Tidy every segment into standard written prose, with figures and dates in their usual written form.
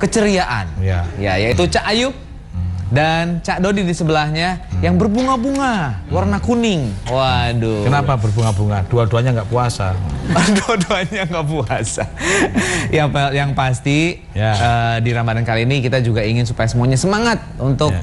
keceriaan. Ya, yaitu Cak Ayub dan Cak Dodi di sebelahnya yang berbunga-bunga, warna kuning. Waduh. Kenapa berbunga-bunga? Dua-duanya nggak puasa. Dua-duanya nggak puasa. Yang pasti di Ramadan kali ini kita juga ingin supaya semuanya semangat untuk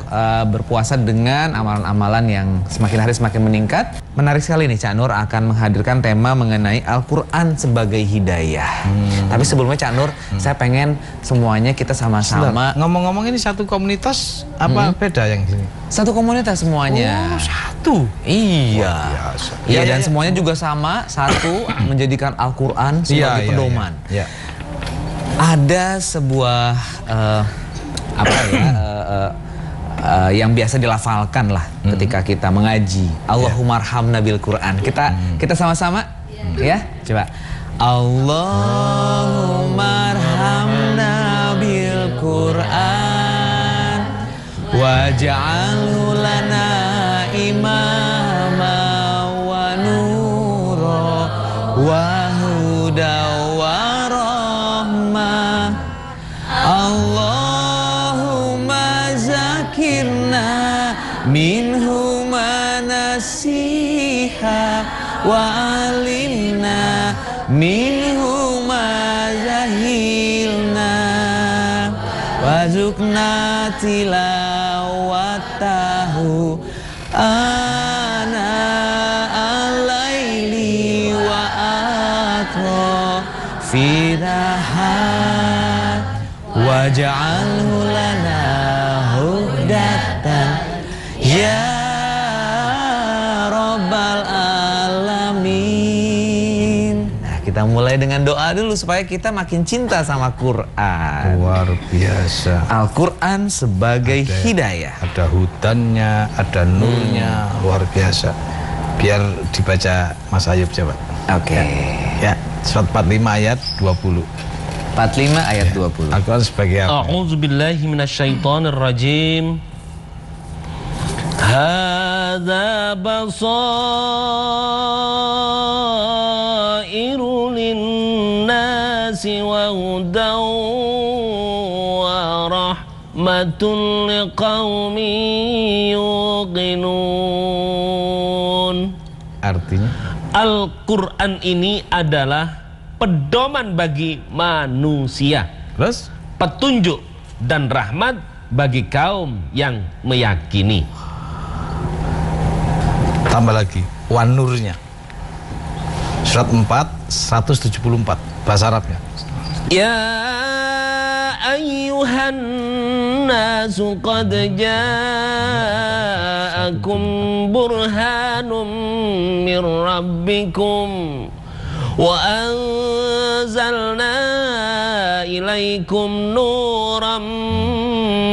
berpuasa dengan amalan-amalan yang semakin hari semakin meningkat. Menarik sekali nih, Cak Nur akan menghadirkan tema mengenai Al-Quran sebagai hidayah. Tapi sebelumnya Cak Nur, saya pengen semuanya kita sama-sama. Ngomong-ngomong, ini satu komunitas apa beda yang sini? Satu komunitas semuanya. Oh, satu. Iya. Iya, dan semuanya juga sama, satu menjadikan Al-Quran sebagai pedoman. Ada sebuah yang biasa dilafalkan lah ketika kita mengaji. Allahumma arhamna bil Quran. Kita sama-sama ya, coba. Allahumma arhamna bil Quran waj'alhu lana imama wa nura wa huda wa rahmah. Allahumma zakirna minhu manasiha wa alimna minhu ma zahilna wazukna tilawatahu ana alaili wa atra firahat waj'alhu lana hudatan ya rabbal alamin. Nah, kita mulai dengan doa dulu supaya kita makin cinta sama Quran. Luar biasa. Al-Quran sebagai hidayah. Ada hutannya, ada nurnya, luar biasa. Biar dibaca Mas Ayub coba. Oke. Ya, surat 45 ayat 20. 45 ayat 20. Al-Quran sebagai apa? A'udzubillahi minasyaitonirrajim. Hadza basairu linnasi wa hudan wa rahmatun liqaumin yuqinun. Artinya? Al-Quran ini adalah pedoman bagi manusia, Terus? petunjuk dan rahmat bagi kaum yang meyakini. Tambah lagi, wanurnya. Surat 4, 174, bahasa Arabnya. Ya ayyuhan nasu qad ja'akum burhanum min rabbikum wa anzalna ilaikum nuram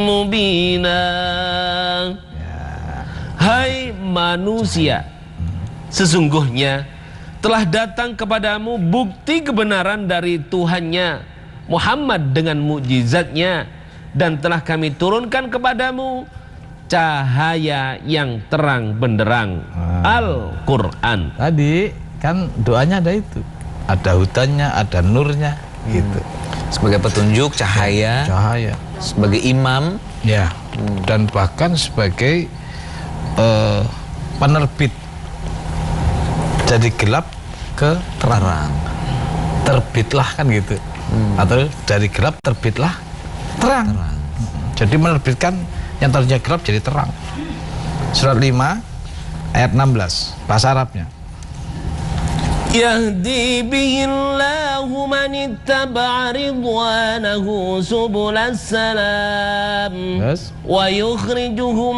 mubina. Hai manusia, sesungguhnya telah datang kepadamu bukti kebenaran dari Tuhannya Muhammad dengan mukjizatnya, dan telah kami turunkan kepadamu cahaya yang terang benderang, Al-Quran. Tadi kan doanya ada itu, ada hutannya, ada nurnya, gitu. Sebagai petunjuk, cahaya, sebagai imam, ya, dan bahkan sebagai penerbit. Jadi gelap ke terang, terbitlah kan gitu, atau dari gelap terbitlah terang. Jadi menerbitkan yang tadinya gelap jadi terang. Surat 5 ayat 16, bahasa Arabnya. Yahdi bihillahu man ittaba'a ridwanahu subulas salam wa yukhrijuhum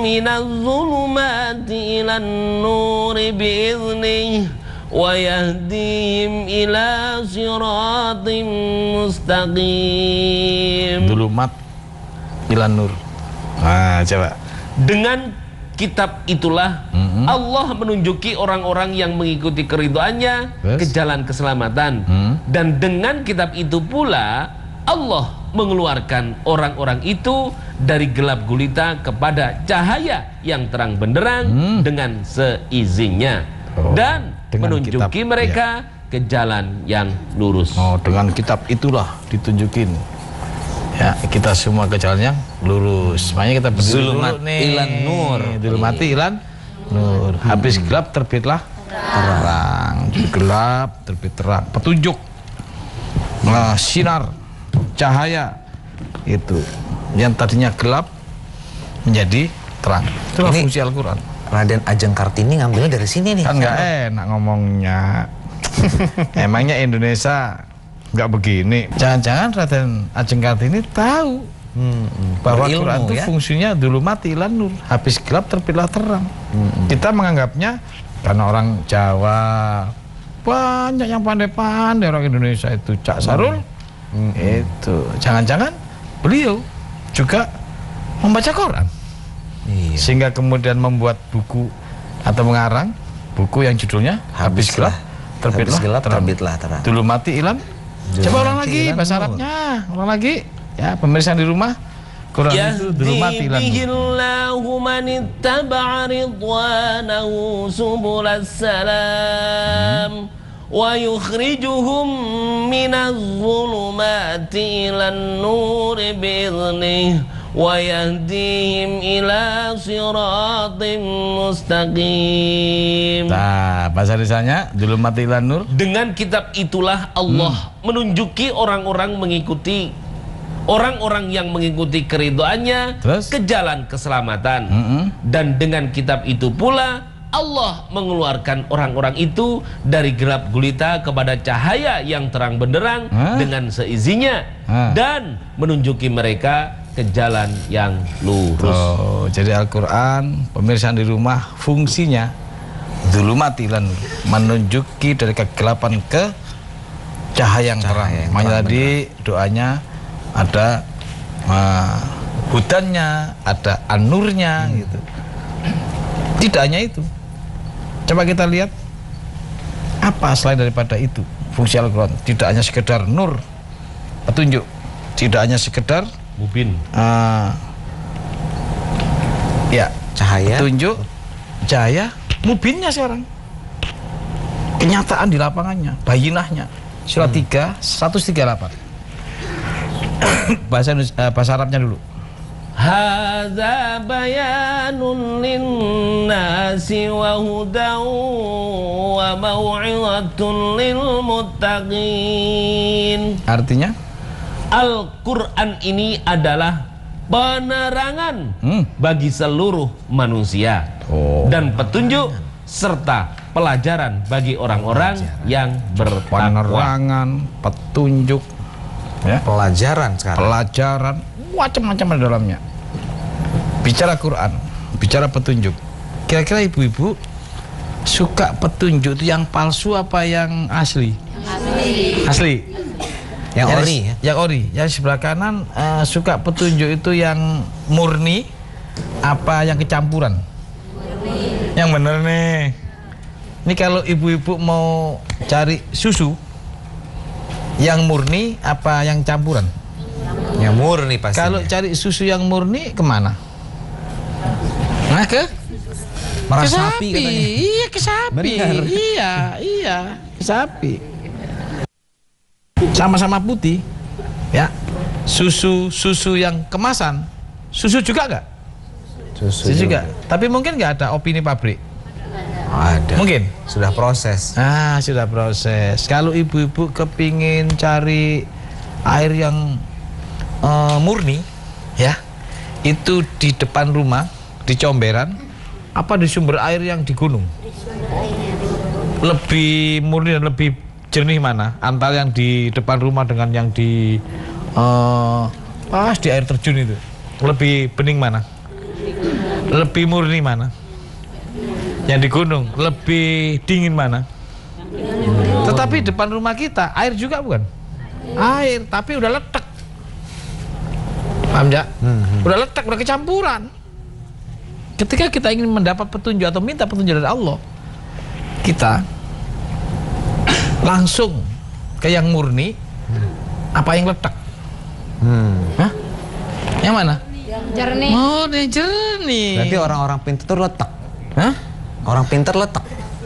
minadh dhulumati ilan nuri bi'idhnihi wa yahdihim ila siratim mustaqim. Dhulumat ilan nur. Nah, coba. Dengan kitab itulah Allah menunjuki orang-orang yang mengikuti keridhaannya ke jalan keselamatan. Dan dengan kitab itu pula Allah mengeluarkan orang-orang itu dari gelap gulita kepada cahaya yang terang benderang dengan seizinnya, dan menunjuki mereka ke jalan yang lurus. Dengan kitab itulah ditunjukin Ya, kita semua ke jalan yang lurus. Makanya kita berdiri Zulumat dulu nih. ilan nur. Zulumati ilan nur. Habis gelap terbitlah terang. Gelap terbit terang. Petunjuk. Nah, sinar, cahaya itu yang tadinya gelap menjadi terang. Itulah fungsi Al-Quran. Raden Ajeng Kartini ngambilnya dari sini nih. Kan nggak enak ngomongnya. Emangnya Indonesia nggak begini? Jangan-jangan Raden Ajeng Kartini tahu bahwa Berilmu, Quran itu ya? fungsinya dulu mati ilan nur. Habis gelap terbitlah terang. Kita menganggapnya karena orang Jawa banyak yang pandai-pandai orang Indonesia itu. Cak Sarul itu jangan-jangan beliau juga membaca Quran. Iya. Sehingga kemudian membuat buku atau mengarang buku yang judulnya Habis Gelap terbitlah terang. Dulu mati ilan. Coba ulang lagi bahasa Arabnya. Ulang lagi. Ya, pemirsa di rumah. Quran itu dulu mati ilan. Yahdihillahu man ittaba'a ridwanahu subulas salam wa yukhrijuhum minaz zulumati ilan nur bi'idhnihi wa yahdihim ila siratim mustaqim. Nah, bahasa desanya dulu mati ilan nur. Dengan kitab itulah Allah menunjuki orang-orang yang mengikuti keridhaannya ke jalan keselamatan. Dan dengan kitab itu pula Allah mengeluarkan orang-orang itu dari gelap gulita kepada cahaya yang terang benderang dengan seizinya dan menunjuki mereka ke jalan yang lurus. Oh, jadi Al-Quran pemirsa di rumah fungsinya dzulumati ilan nur, menunjuki dari kegelapan ke cahaya yang terang. Makanya tadi doanya ada hudannya, ada anurnya gitu. Tidak hanya itu. Coba kita lihat apa selain daripada itu fungsi Al-Quran. Tidak hanya sekedar nur, petunjuk. Tidak hanya sekedar Mubin. Ya, Cahaya. petunjuk, cahaya, mubinnya sekarang. Kenyataan di lapangannya, bayinahnya. Surat 3, 138. Bahasa Arabnya dulu. Hadza bayanun linnasi wa hudan wa mau'izatun lil muttaqin. Artinya Al-Quran ini adalah penerangan bagi seluruh manusia dan petunjuk serta pelajaran bagi orang-orang yang bertakwa. penerangan, petunjuk, ya, Pelajaran sekarang. pelajaran, macam-macam di dalamnya. Bicara Quran, bicara petunjuk. Kira-kira ibu-ibu suka petunjuk itu yang palsu apa yang asli? Asli. Yang ori ya? Yang ori. Yang sebelah kanan suka petunjuk itu yang murni apa yang kecampuran? Murni. Yang bener nih. Ini kalau ibu-ibu mau cari susu yang murni apa yang campuran? Yang murni pasti. Kalau cari susu yang murni kemana? Nah, ke sapi katanya. Iya, ke sapi. Benar. Iya, ke sapi. Sama-sama putih, ya. Susu yang kemasan, susu juga nggak? Susu juga. Tapi mungkin nggak ada opini pabrik. Ada. Mungkin Sudah proses. sudah proses. Kalau ibu-ibu kepingin cari air yang murni, ya, itu di depan rumah, di comberan, apa di sumber air yang di gunung? Lebih murni dan lebih jernih mana? Antara yang di depan rumah dengan yang di pas di air terjun itu, lebih bening mana? Lebih murni mana? Yang di gunung lebih dingin mana? Tetapi depan rumah kita air juga bukan? Air, tapi udah letek. Paham ya? Udah letek, udah kecampuran. Ketika kita ingin mendapat petunjuk atau minta petunjuk dari Allah, kita langsung ke yang murni apa yang letak? Hah? Yang mana? Jernih. Oh, yang jernih. Berarti orang-orang pintar itu letak. Hah? Orang pintar letak.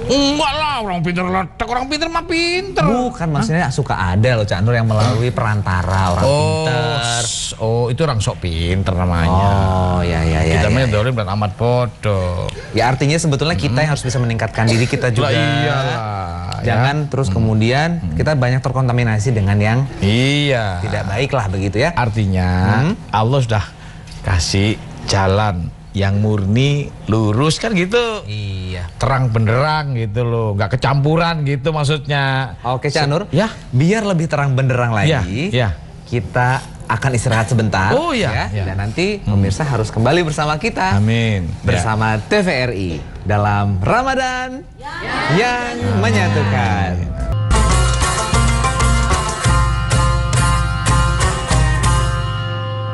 Enggak lah, orang pinter letak, orang pinter mah pinter. Bukan, maksudnya suka ada loh Cak Nur yang melalui perantara orang pinter. Oh, itu orang sok pinter namanya. Oh, ya. Kita main dolim dan amat bodoh. Ya artinya sebetulnya kita yang harus bisa meningkatkan diri kita juga. Iyalah. Jangan terus kemudian kita banyak terkontaminasi dengan yang tidak baik lah begitu ya. Artinya Allah sudah kasih jalan yang murni, lurus kan gitu. Iya. Terang benderang gitu loh, nggak kecampuran gitu maksudnya. Oke Cak Nur, ya. Biar lebih terang benderang lagi, kita akan istirahat sebentar. Oh iya. Ya. Dan nanti pemirsa harus kembali bersama kita. Amin. Bersama TVRI dalam Ramadan yang menyatukan.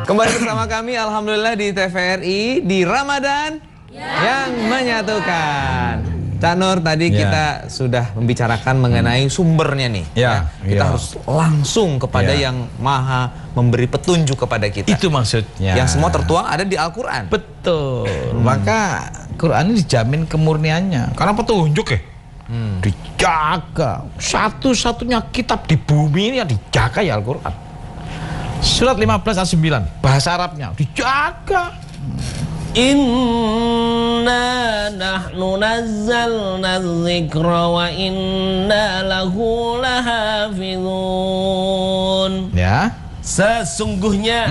Kembali bersama kami alhamdulillah di TVRI di Ramadan yang menyatukan. Cak Nur, tadi kita sudah membicarakan mengenai sumbernya nih. Kita harus langsung kepada yang Maha memberi petunjuk kepada kita. Itu maksudnya. Yang semua tertuang ada di Al-Qur'an. Betul. Maka Quran ini dijamin kemurniannya. Karena petunjuk ya. Dijaga. Satu-satunya kitab di bumi ini yang dijaga ya Al-Qur'an. Surat 15 ayat 9 bahasa Arabnya dijaga. Inna nahnu nazzalna dzikra wa inna lahu lahafizun. Ya. Sesungguhnya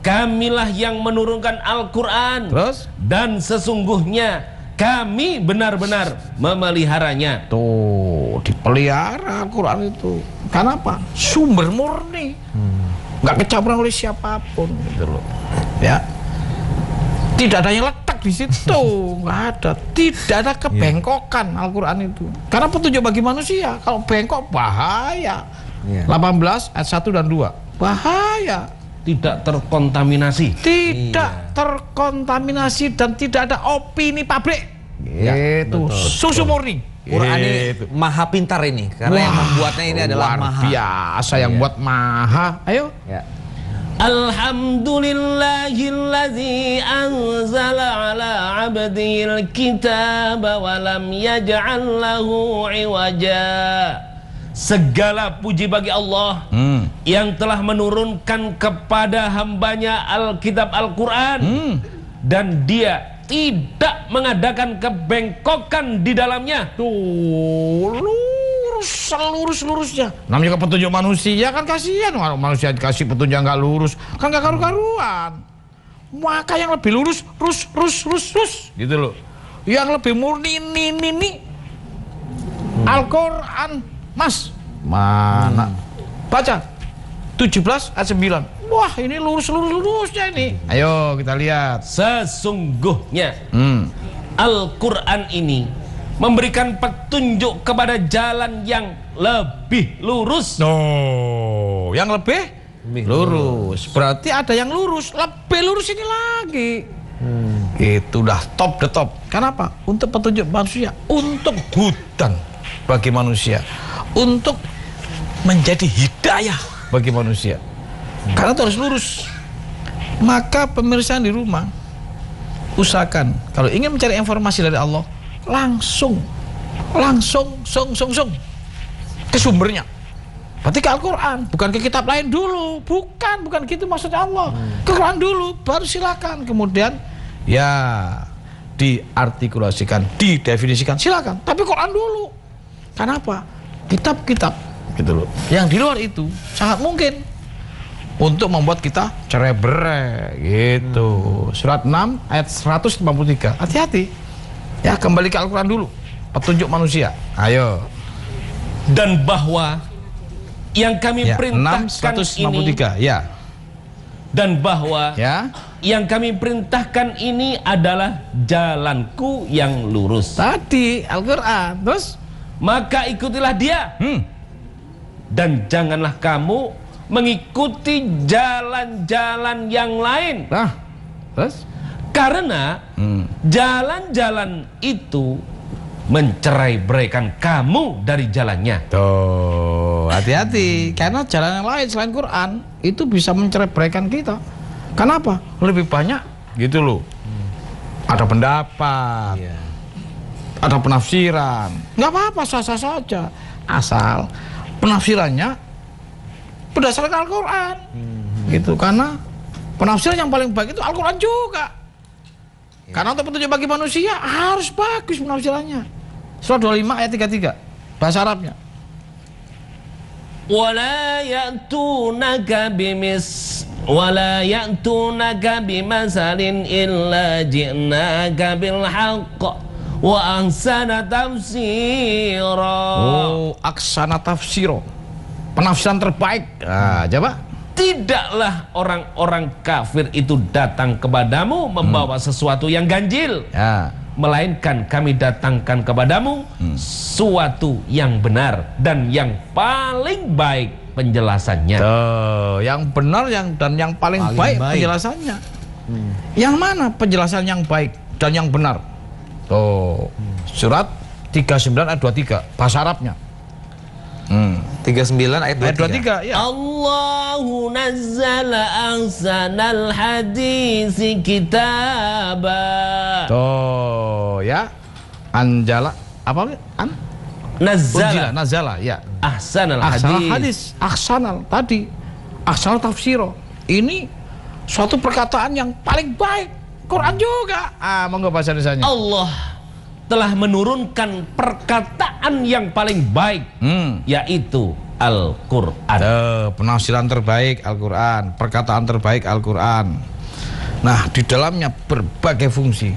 kamilah yang menurunkan Al-Qur'an. Terus? Dan sesungguhnya kami benar-benar memeliharanya. Tuh, dipelihara Al-Qur'an itu. Kenapa? Sumber murni. Nggak kecampuran oleh siapapun gitu loh. Ya. Tidak ada yang letak di situ, nggak ada. Tidak ada kebengkokan Al-Qur'an itu. Karena petunjuk bagi manusia. Kalau bengkok bahaya. 18 ayat 1 dan 2. Bahaya. Tidak terkontaminasi. Tidak terkontaminasi dan tidak ada opini pabrik. Itu susu murni. Quran ini maha pintar ini karena yang membuatnya ini adalah maha biasa yang buat maha. Ayo. Alhamdulillahilladzi anzala ala 'abdihil kitaba wa lam yaj'al lahu 'iwaja. Segala puji bagi Allah yang telah menurunkan kepada hambanya Alkitab Al-Quran dan dia tidak mengadakan kebengkokan di dalamnya. Tuh, lurus-lurusnya. Namanya petunjuk manusia kan kasihan. Kalau manusia dikasih petunjuk nggak lurus, kan nggak karu-karuan. Maka yang lebih lurus, gitu loh. Yang lebih murni, ini. Al-Quran, Mas. Mana? Baca. 17 ayat 9. Wah, ini lurusnya ini. Ayo kita lihat. Sesungguhnya Al-Quran ini memberikan petunjuk kepada jalan yang lebih lurus. Oh, yang lebih lurus. Berarti ada yang lurus, lebih lurus ini lagi. Itu udah top the top. Kenapa? Untuk petunjuk manusia, untuk hudan bagi manusia, untuk menjadi hidayah bagi manusia. Karena itu harus lurus. Maka pemirsa di rumah usahakan kalau ingin mencari informasi dari Allah langsung ke sumbernya. Berarti ke Al-Quran, bukan ke kitab lain dulu. Bukan gitu maksudnya Allah. Ke Quran dulu, baru silakan. Kemudian ya diartikulasikan, didefinisikan, silakan. Tapi Quran dulu. Kenapa? Kitab-kitab gitu loh. Yang di luar itu sangat mungkin untuk membuat kita cerai-berai gitu. Surat 6 ayat 153. Hati-hati. Ya, kembali ke Al-Quran dulu. Petunjuk manusia. Ayo. Dan bahwa yang kami perintahkan 6, 153. ini, dan bahwa yang kami perintahkan ini adalah jalanku yang lurus. Tadi Al-Quran. Terus? Maka ikutilah dia. Dan janganlah kamu mengikuti jalan-jalan yang lain. Terus? Karena jalan-jalan itu mencerai-beraikan kamu dari jalannya. Tuh, hati-hati. Karena jalan yang lain selain Quran itu bisa mencerai-beraikan kita. Kenapa? Lebih banyak gitu loh. Ada pendapat, ada penafsiran, nggak apa-apa, sah-sah saja, asal penafsirannya berdasarkan Al-Quran, gitu. Karena penafsiran yang paling baik itu Al-Quran juga. Karena untuk petunjuk bagi manusia harus bagus penafsirannya. Surah 25 ayat 33 bahasa Arabnya. ولا يأتونك بمثل إلا جئناك بالحق وأحسن تفسيرا. Oh, aksana tafsiro, penafsiran terbaik. Nah, coba. Tidaklah orang-orang kafir itu datang kepadamu membawa sesuatu yang ganjil, melainkan kami datangkan kepadamu suatu yang benar dan yang paling baik penjelasannya. Yang benar dan yang paling baik penjelasannya. Yang mana penjelasan yang baik dan yang benar? Surat 39 ayat 23 bahasa Arabnya. 39 ayat 23. Ya. Allahu nazzala ahsanal hadisi kitaba. Ya. Anjala apa? Nazala ya. Ahsanal hadis. Ahsanal tadi. Ahsanal tafsiro. Ini suatu perkataan yang paling baik. Quran juga. Monggo bahasa Indonesianya. Allah telah menurunkan perkataan yang paling baik, yaitu Al-Quran. Penafsiran terbaik Al-Quran, perkataan terbaik Al-Quran. Nah, di dalamnya berbagai fungsi,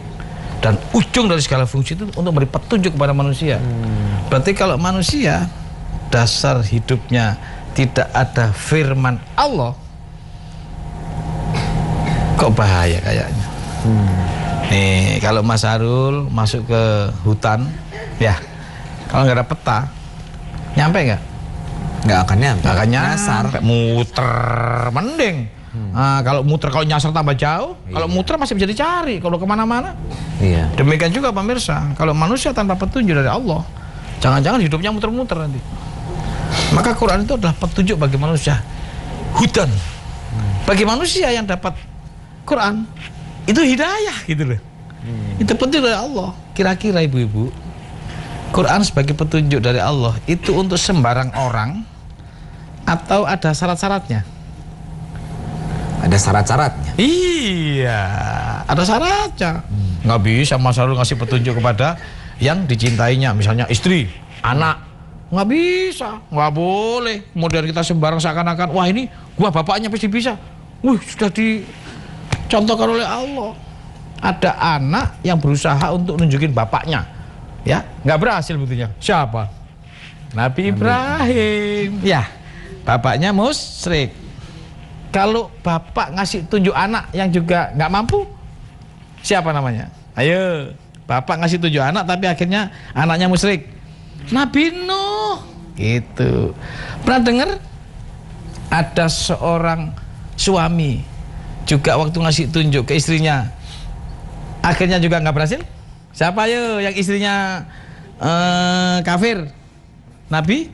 dan ujung dari segala fungsi itu untuk memberi petunjuk kepada manusia. Berarti kalau manusia dasar hidupnya tidak ada firman Allah, kok bahaya kayaknya. Nih, kalau Mas Harul masuk ke hutan, ya, kalau nggak ada peta, nyampe nggak? Nggak akan nyampe. Nggak akan nyasar. Nyasar. Muter, mending. Kalau muter, kalau nyasar tambah jauh. Kalau muter masih bisa dicari. Kalau kemana-mana. Iya. Demikian juga pemirsa, kalau manusia tanpa petunjuk dari Allah, jangan-jangan hidupnya muter-muter nanti. Maka Quran itu adalah petunjuk bagi manusia. Hudan. Bagi manusia yang dapat Quran, itu hidayah gitu loh. Itu petunjuk dari Allah. Kira-kira ibu-ibu, Quran sebagai petunjuk dari Allah itu untuk sembarang orang atau ada syarat-syaratnya? Ada syarat-syaratnya. Iya, ada syaratnya. Nggak bisa Mas Harul ngasih petunjuk kepada yang dicintainya, misalnya istri, anak. Nggak bisa, nggak boleh. Kemudian kita sembarang seakan-akan, wah ini gua bapaknya pasti bisa. Sudah dicontohkan oleh Allah. Ada anak yang berusaha untuk nunjukin bapaknya, ya, nggak berhasil buktinya. Siapa? Nabi Ibrahim. Ya, bapaknya musyrik. Kalau bapak ngasih tunjuk anak yang juga nggak mampu, siapa namanya? Ayo, bapak ngasih tunjuk anak tapi akhirnya anaknya musyrik. Nabi Nuh. Gitu. Pernah dengar ada seorang suami juga waktu ngasih tunjuk ke istrinya, akhirnya juga nggak berhasil? Siapa ayo yang istrinya kafir? Nabi?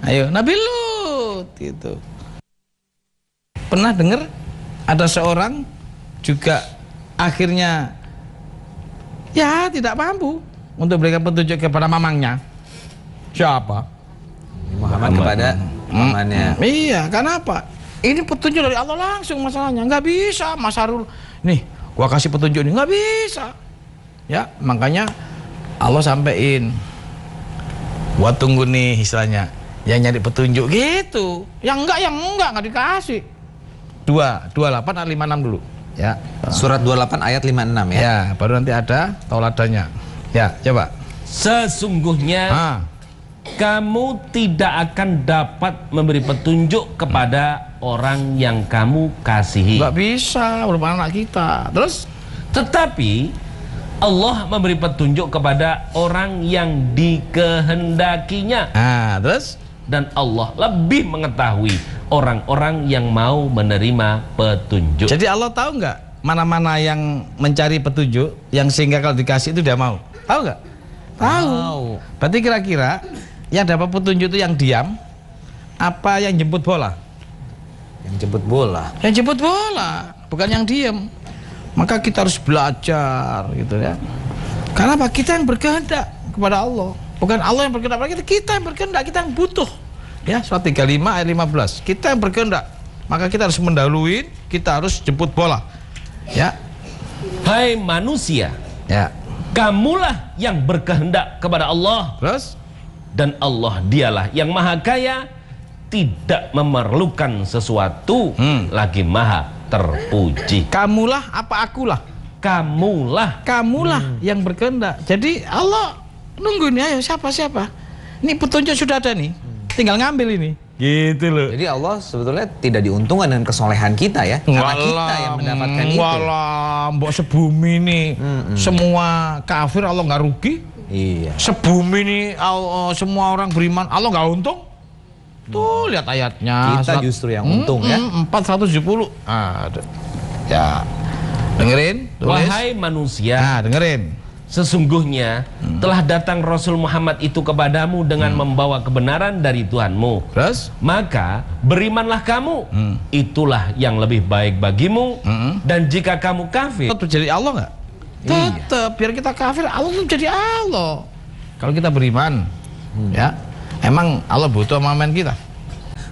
Ayo, Nabi Lut. Gitu. Pernah dengar ada seorang juga akhirnya ya tidak mampu untuk berikan petunjuk kepada mamangnya. Siapa? Muhammad kepada mamannya. Iya, kenapa? Ini petunjuk dari Allah langsung masalahnya. Nggak bisa Mas Harul, nih gua kasih petunjuk ini, nggak bisa. Ya, makanya Allah sampein. Gua tunggu nih istilahnya yang nyari petunjuk gitu. Yang enggak dikasih. 28 ayat 56 dulu. Ya. Surat 28 ayat 56 ya. Ya, baru nanti ada tauladannya. Ya, coba. Sesungguhnya kamu tidak akan dapat memberi petunjuk kepada orang yang kamu kasihi. Nggak bisa, merupakan anak kita. Terus? Tetapi Allah memberi petunjuk kepada orang yang dikehendakinya. Terus? Dan Allah lebih mengetahui orang-orang yang mau menerima petunjuk. Jadi Allah tahu nggak mana-mana yang mencari petunjuk, yang sehingga kalau dikasih itu dia mau? Tahu nggak? Tahu. Berarti kira-kira yang dapat petunjuk itu yang diam, apa yang jemput bola? Yang jemput bola. Yang jemput bola, bukan yang diam. Maka kita harus belajar, gitu ya. Karena apa? Kita yang berkehendak kepada Allah. Bukan Allah yang berkehendak kepada kita, kita yang berkehendak, kita yang butuh. Ya, surat 35 ayat 15. Kita yang berkehendak, maka kita harus mendahului, kita harus jemput bola. Ya. Hai manusia, Ya. kamulah yang berkehendak kepada Allah. Terus? Dan Allah dialah yang maha kaya, tidak memerlukan sesuatu, lagi maha terpuji. Kamulah apa akulah? Kamulah yang berkehendak. Jadi Allah nungguin, ayo siapa? Ini petunjuk sudah ada nih, tinggal ngambil ini. Gitu loh. Jadi Allah sebetulnya tidak diuntungkan dengan kesolehan kita ya, karena kita yang mendapatkan itu. Walah, mbok sebumi nih, semua kafir Allah nggak rugi. Iya. Sebumi nih semua orang beriman Allah nggak untung. Tuh lihat ayatnya. Kita justru yang untung ya. 470. Aduh. Ya. Dengerin, tulis. Wahai manusia, Nah, dengerin. sesungguhnya telah datang Rasul Muhammad itu kepadamu dengan membawa kebenaran dari Tuhanmu. Terus? Maka berimanlah kamu, itulah yang lebih baik bagimu. Dan jika kamu kafir, Tetap jadi Allah nggak? Tetap. Biar kita kafir, Allah tetap jadi Allah. Kalau kita beriman, ya, emang Allah butuh amalan kita.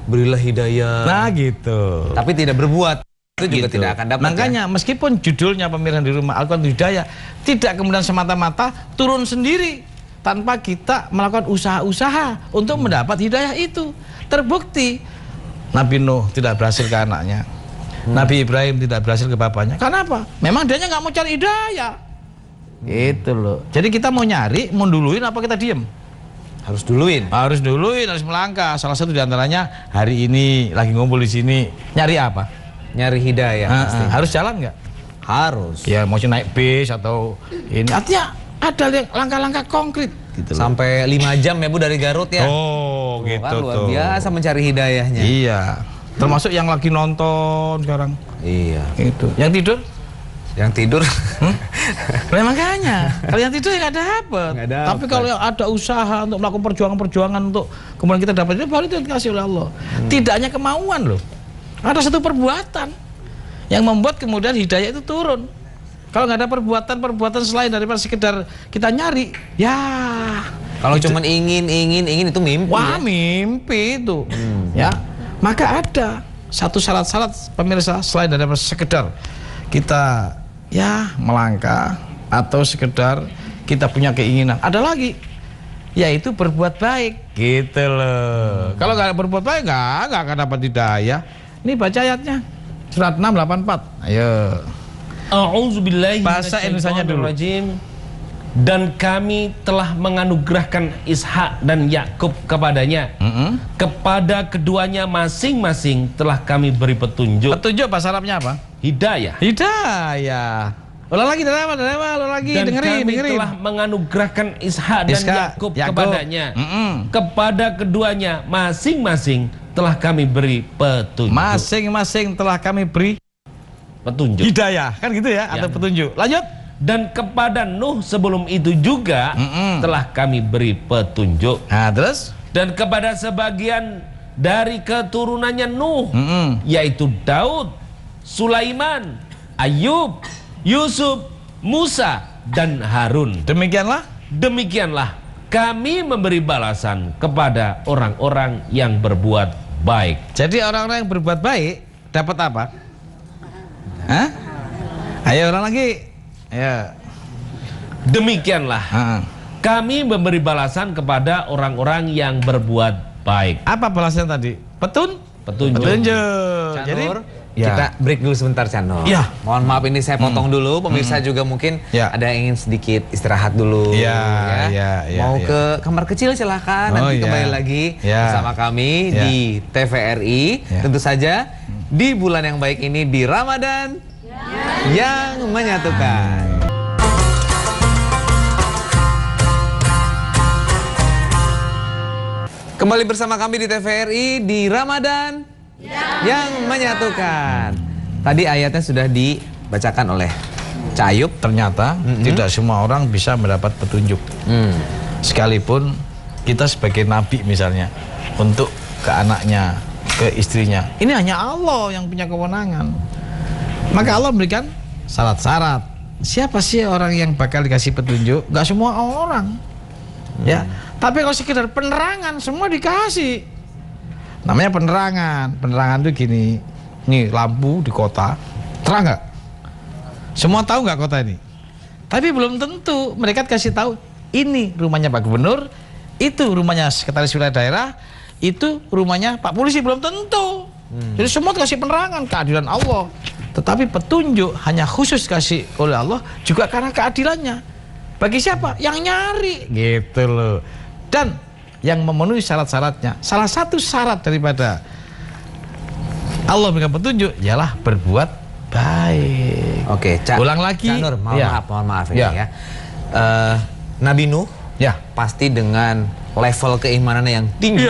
Berilah hidayah. Nah, gitu. Tapi tidak berbuat itu juga Gitu. tidak akan dapat. Makanya meskipun judulnya pemirsa di rumah Al-Quran Hidayah, tidak kemudian semata-mata turun sendiri tanpa kita melakukan usaha-usaha untuk mendapat hidayah itu. Terbukti Nabi Nuh tidak berhasil ke anaknya, Nabi Ibrahim tidak berhasil ke bapaknya. Kenapa? Memang dia nggak mau cari hidayah. Itu loh. Jadi kita mau nyari, mau duluin apa kita diem? Harus duluin. Harus duluin, harus melangkah. Salah satu diantaranya hari ini lagi ngumpul di sini. Nyari apa? Nyari hidayah pasti. Harus jalan nggak? Harus. Ya mau naik bis atau ini. Artinya ada langkah-langkah konkret gitu loh. Sampai 5 jam ya Bu dari Garut ya. Oh, gitu Kan luar tuh. biasa mencari hidayahnya. Iya. Termasuk yang lagi nonton sekarang. Iya. Gitu. Yang tidur? Yang tidur. Nah, makanya kalau yang tidur ya nggak dapat. Nggak dapat. Tapi kalau yang ada usaha untuk melakukan perjuangan-perjuangan untuk kemudian kita dapat itu baru itu dikasih oleh Allah. Tidak hanya kemauan loh. Ada satu perbuatan yang membuat kemudian hidayah itu turun. Kalau nggak ada perbuatan selain daripada sekedar kita nyari, ya. Kalau cuman ingin itu mimpi. Wah, ya? mimpi itu. Ya. Maka ada satu syarat-syarat pemirsa selain daripada sekedar kita ya melangkah atau sekedar kita punya keinginan. Ada lagi, yaitu berbuat baik. Gitu loh. Kalau nggak berbuat baik nggak akan dapat hidayah. Ini baca ayatnya surat 684. Ayo. A'udzubillahi Bahasa Indonesianya dulu. minasyaitonirrajim. Dan kami telah menganugerahkan Ishak dan Yakub kepadanya. Kepada keduanya masing-masing telah kami beri petunjuk. Petunjuk bahasa Arabnya apa? Hidayah. Hidayah. Ulang lagi, ulang lagi. Dan dengerin. kami telah menganugerahkan Ishak dan Yakub Yakub. kepadanya. Kepada keduanya masing-masing telah kami beri petunjuk. Masing-masing telah kami beri Petunjuk. hidayah, kan gitu ya, atau petunjuk. Lanjut. Dan kepada Nuh sebelum itu juga telah kami beri petunjuk. Nah, terus? Dan kepada sebagian dari keturunannya Nuh, yaitu Daud, Sulaiman, Ayub, Yusuf, Musa, dan Harun. Demikianlah kami memberi balasan kepada orang-orang yang berbuat baik. Jadi orang-orang yang berbuat baik dapat apa? Hah? Ayo ulang lagi. Ya. Demikianlah kami memberi balasan kepada orang-orang yang berbuat baik. Apa balasan tadi? Petunjuk. Canur, Jadi kita break dulu sebentar Canur. Ya. Mohon maaf ini saya potong dulu. Pemirsa juga mungkin ada yang ingin sedikit istirahat dulu. Ya. Mau ke kamar kecil silahkan. Nanti kembali lagi bersama kami di TVRI. Tentu saja di bulan yang baik ini, di Ramadan yang menyatukan. Kembali bersama kami di TVRI di Ramadan yang menyatukan. Tadi ayatnya sudah dibacakan oleh Cayup. Ternyata tidak semua orang bisa mendapat petunjuk. Sekalipun kita sebagai nabi misalnya, untuk ke anaknya, ke istrinya, ini hanya Allah yang punya kewenangan. Maka Allah memberikan syarat-syarat siapa sih orang yang bakal dikasih petunjuk? Gak semua orang. Ya, tapi kalau sekedar penerangan semua dikasih. Namanya penerangan. Penerangan tuh gini. Nih lampu di kota, terang nggak? Semua tahu nggak kota ini? Tapi belum tentu. Mereka kasih tahu ini rumahnya Pak Gubernur, itu rumahnya Sekretaris Wilayah Daerah, itu rumahnya Pak Polisi, belum tentu. Jadi semua dikasih penerangan, keadilan Allah. Tetapi petunjuk hanya khusus kasih oleh Allah juga karena keadilannya. Bagi siapa? Yang nyari, gitu loh. Dan yang memenuhi syarat-syaratnya. Salah satu syarat daripada Allah berikan petunjuk ialah berbuat baik. Oke, ulang lagi. Cak Nur, mohon maaf ini ya. Nabi Nuh pasti dengan level keimanannya yang tinggi.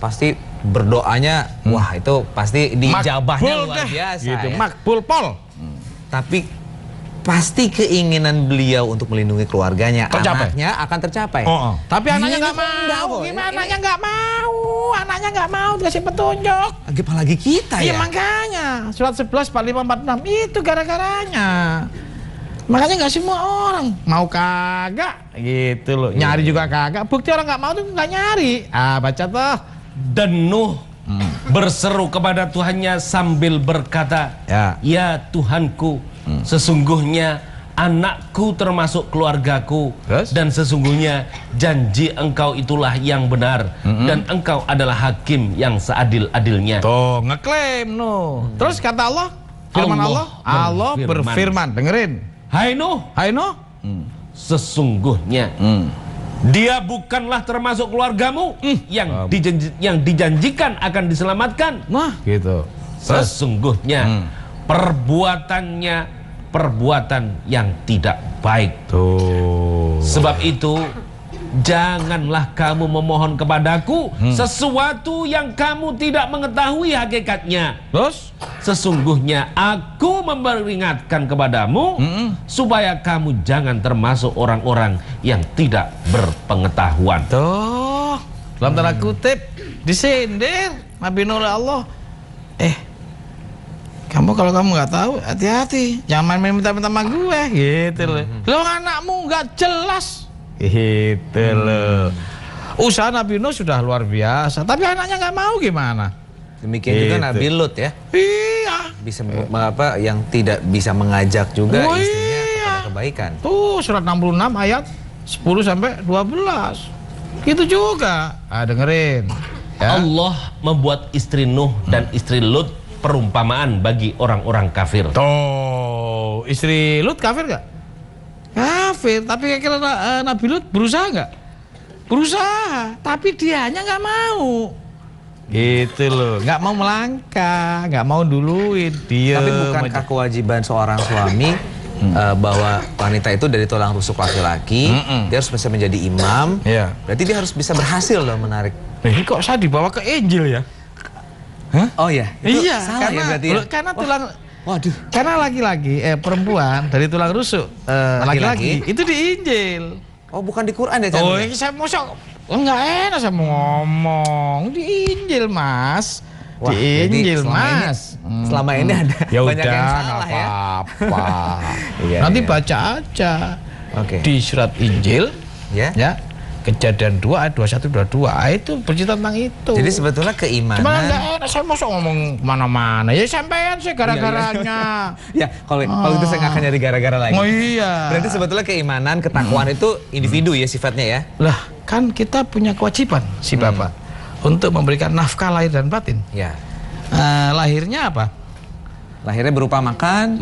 Pasti berdoanya, wah itu pasti dijabahnya luar biasa gitu, ya. Makbul pol. Tapi pasti keinginan beliau untuk melindungi keluarganya, anaknya akan tercapai. Tapi anaknya nggak mau. Gimana anaknya nggak mau? Anaknya nggak mau dikasih petunjuk. Apalagi kita ya. Iya makanya surat 11 45 46 itu gara-garanya. Makanya nggak semua orang mau kagak gitu loh. Nyari juga kagak. Bukti orang nggak mau tuh nggak nyari. Baca tuh. Dan Nuh berseru kepada Tuhannya sambil berkata, ya Tuhanku, sesungguhnya anakku termasuk keluargaku, dan sesungguhnya janji engkau itulah yang benar, dan engkau adalah hakim yang seadil-adilnya. Tuh ngeklaim Nuh. Terus kata Allah, firman Allah berfirman, dengerin. Hai Nuh, sesungguhnya dia bukanlah termasuk keluargamu yang dijanjikan akan diselamatkan. Nah, gitu. Sesungguhnya perbuatannya perbuatan yang tidak baik. Tuh. Sebab itu janganlah kamu memohon kepadaku sesuatu yang kamu tidak mengetahui hakikatnya. Terus? Sesungguhnya aku memperingatkan kepadamu supaya kamu jangan termasuk orang-orang yang tidak berpengetahuan. Tuh, dalam tanda kutip disindir Nabi Nuh oleh Allah. Kamu kalau kamu nggak tahu, hati-hati, jangan main minta-minta sama gue, gitu loh. Lo anakmu nggak jelas, gitu loh. Usaha Nabi Nuh sudah luar biasa, tapi anaknya nggak mau gimana? Demikian juga Nabi Lut ya. Iya. Bisa yang tidak bisa mengajak juga istrinya kepada kebaikan. Tuh surat 66 ayat 10 sampai 12. Gitu juga. Dengerin. Ya. Allah membuat istri Nuh dan istri Lut perumpamaan bagi orang-orang kafir. Tuh, istri Lut kafir nggak? Kafir. Tapi kira-kira Nabi Lut berusaha nggak? Berusaha. Tapi dianya nggak mau. Gitu loh, nggak mau melangkah, nggak mau duluin dia. Tapi bukankah kewajiban seorang suami bahwa wanita itu dari tulang rusuk laki-laki, dia harus bisa menjadi imam, berarti dia harus bisa berhasil loh menarik. Ini kok saya dibawa ke Injil ya? Hah? Oh ya, iya, salah karena, ya berarti ya? Karena tulang, waduh, karena laki-laki perempuan dari tulang rusuk laki-laki itu di Injil. Oh bukan di Quran ya? Oh ini saya mau nggak enak saya mau ngomong di Injil mas. Wah, di Injil mas. Selama ini ada ya banyak udah, yang salah ya. Apa-apa. Nanti baca aja. Di surat Injil ya. Kejadian 2 ayat 21 22 itu bercerita tentang itu. Jadi sebetulnya keimanan. Cuma nggak enak saya mau ngomong kemana-mana. Ya sampean sih gara-garanya. Ya kalau itu saya nggak akan nyari gara-gara lagi. Oh iya. Berarti sebetulnya keimanan, ketakwaan itu individu ya sifatnya ya. Lah kan kita punya kewajiban si bapak untuk memberikan nafkah lahir dan batin. Ya. Lahirnya apa? Lahirnya berupa makan,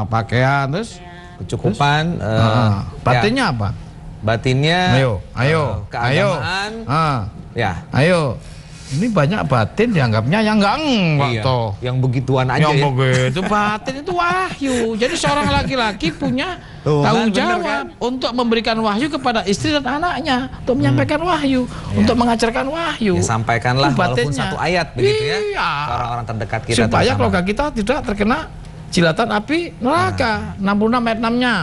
pakaian, terus kecukupan. Batinnya apa? Batinnya ayo keagamaan. Ya. Ayo. Ini banyak batin dianggapnya yang enggak toh. Yang begituan aja yang begitu batin itu wahyu. Jadi seorang laki-laki punya tanggung jawab untuk memberikan wahyu kepada istri dan anaknya, untuk menyampaikan wahyu, untuk mengajarkan wahyu. Ya, sampaikanlah walaupun satu ayat begitu ya. Orang-orang terdekat kita supaya keluarga kita tidak terkena jilatan api neraka. 66 ayat 6-nya.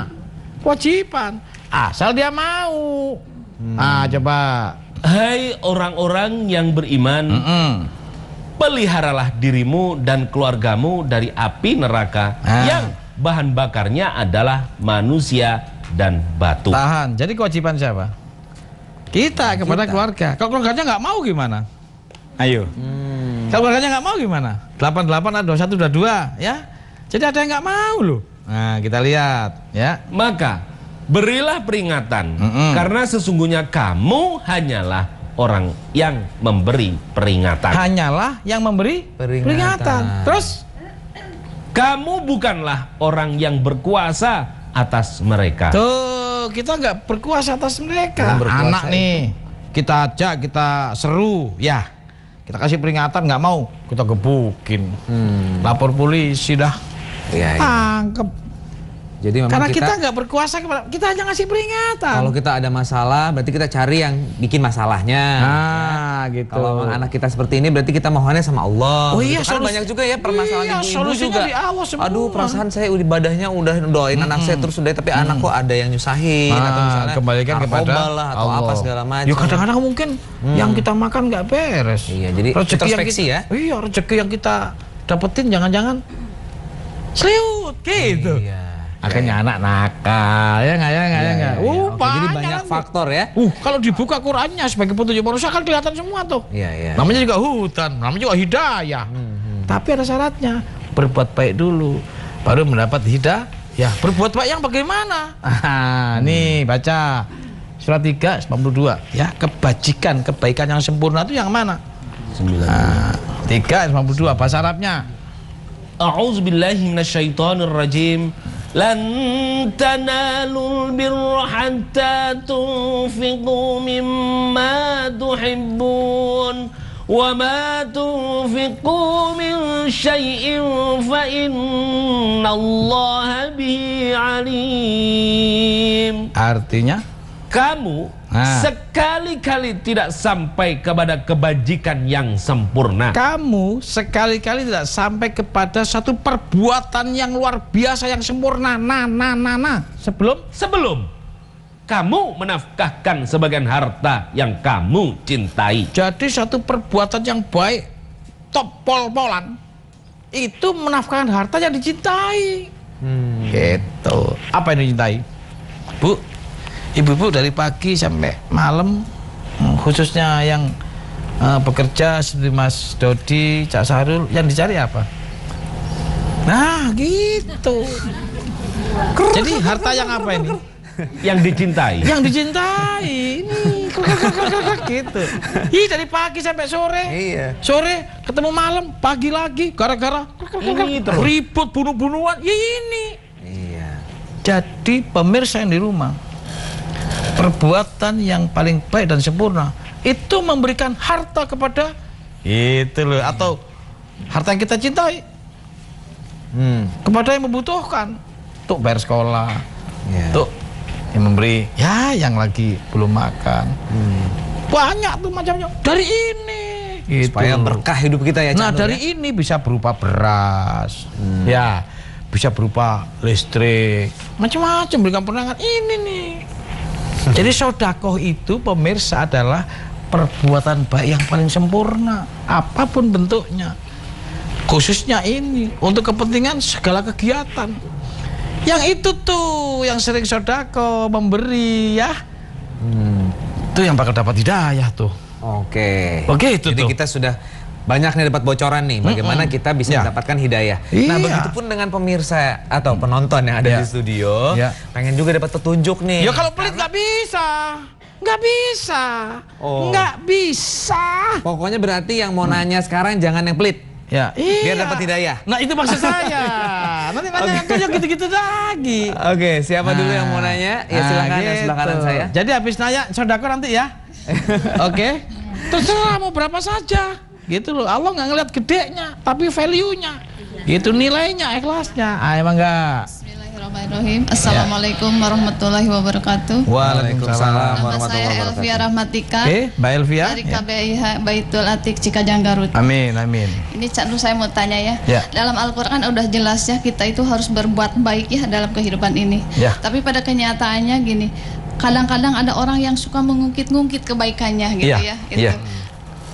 Kewajiban. Asal dia mau. Coba. Hai orang-orang yang beriman, peliharalah dirimu dan keluargamu dari api neraka yang bahan bakarnya adalah manusia dan batu. Tahan. Jadi kewajiban siapa? Kita kepada keluarga. Kalau keluarganya nggak mau gimana? Ayo. Kalau keluarganya nggak mau gimana? 88 ada 21 udah 2 ya. Jadi ada yang nggak mau loh. Nah kita lihat ya. Maka berilah peringatan karena sesungguhnya kamu hanyalah orang yang memberi peringatan. Hanyalah yang memberi peringatan. Terus kamu bukanlah orang yang berkuasa atas mereka. tuh kita nggak berkuasa atas mereka. Anak nih kita ajak, kita seru ya, kita kasih peringatan nggak mau, kita gebukin, lapor polisi dah, tangkep. Jadi memang Karena kita nggak berkuasa, kita hanya ngasih peringatan. kalau kita ada masalah, berarti kita cari yang bikin masalahnya. Nah, gitu. Kalau anak kita seperti ini, berarti kita mohonnya sama Allah. Oh iya, Kan banyak juga ya permasalahan ibu-ibu juga. di awal semua. Aduh, perasaan saya ibadahnya udah doain anak saya terus udah, tapi anak kok ada yang nyusahin atau misalnya kembalikan kepada lah atau Allah. apa segala macam. Ya kadang-kadang mungkin yang kita makan nggak beres. Iya, jadi introspeksi ya. Iya, rezeki yang kita dapetin jangan-jangan seliut gitu. Iya. Akhirnya anak nakal, ya nggak. Oke, jadi banyak faktor ya. Kalau dibuka Qurannya sebagai petunjuk manusia kan kelihatan semua tuh. Iya. Namanya juga hutan, namanya juga hidayah. Tapi ada syaratnya, berbuat baik dulu, baru mendapat hidayah. Ya, berbuat baik yang bagaimana? Nih baca surat 3 92 ya, kebaikan yang sempurna itu yang mana? 3 92 bahasa Arabnya. A'udzubillahi minasyaitonirrajim. Lan tanalul birra hatta tunfiqu mimma tuhibbun wa ma tunfiqu min syai'in fa innallaha bihi alim. Artinya kamu sekali-kali tidak sampai kepada kebajikan yang sempurna. Kamu sekali-kali tidak sampai kepada satu perbuatan yang luar biasa yang sempurna. Sebelum kamu menafkahkan sebagian harta yang kamu cintai. jadi satu perbuatan yang baik, top pol-polan, itu menafkahkan harta yang dicintai. Gitu. Apa yang dicintai? Bu, ibu-ibu dari pagi sampai malam, khususnya yang bekerja seperti Mas Dodi, Cak Sarul, yang dicari apa? Nah, gitu. Jadi harta yang apa ini? Yang dicintai. Yang dicintai. Ini gitu. Dari pagi sampai sore. Iya. Sore ketemu malam, pagi lagi gara-gara Ini terus. ribut bunuh-bunuhan. Ya ini. Iya. Jadi pemirsa yang di rumah, perbuatan yang paling baik dan sempurna itu memberikan harta kepada itu loh, atau harta yang kita cintai kepada yang membutuhkan, untuk bayar sekolah, untuk yang memberi ya yang lagi belum makan. Banyak tuh macamnya dari ini gitu. Supaya berkah hidup kita ya. Nah dari ini bisa berupa beras, ya bisa berupa listrik, macam-macam, berikan penangan ini nih. Jadi sedekah itu pemirsa adalah perbuatan baik yang paling sempurna, apapun bentuknya. Khususnya ini untuk kepentingan segala kegiatan. Yang itu tuh yang sering sedekah, memberi ya. Itu yang bakal dapat hidayah tuh. Oke. Begitu Jadi tuh. kita sudah banyak nih dapat bocoran nih bagaimana kita bisa mendapatkan hidayah. Nah, Iya. begitupun dengan pemirsa atau penonton yang ada di studio, pengen juga dapat petunjuk nih. Ya kalau pelit nggak bisa. Nggak bisa. Oh. Nggak bisa. Pokoknya berarti yang mau nanya sekarang jangan yang pelit. Ya, Biar dapat hidayah. Nah, itu maksud saya. Nanti nanya gitu-gitu lagi. Oke, siapa dulu yang mau nanya? Ya silakan yang sebelah kanan saya. Jadi habis nanya sedekah nanti ya. Oke. Terserah mau berapa saja. Gitu loh. Allah nggak ngeliat gedenya, tapi value-nya. Gitu nilainya, ikhlasnya. Ah, emang enggak? Bismillahirrahmanirrahim. Assalamualaikum warahmatullahi wabarakatuh. Waalaikumsalam Nama saya Elvia Rahmatika Mbak Elvia. dari KBIH Baitul Atik Cikajang Garut. Amin. Ini Cak Nur, saya mau tanya ya. Dalam Al-Quran udah jelas ya kita itu harus berbuat baik ya dalam kehidupan ini. Tapi pada kenyataannya gini, kadang-kadang ada orang yang suka mengungkit-ngungkit kebaikannya gitu ya. Gitu.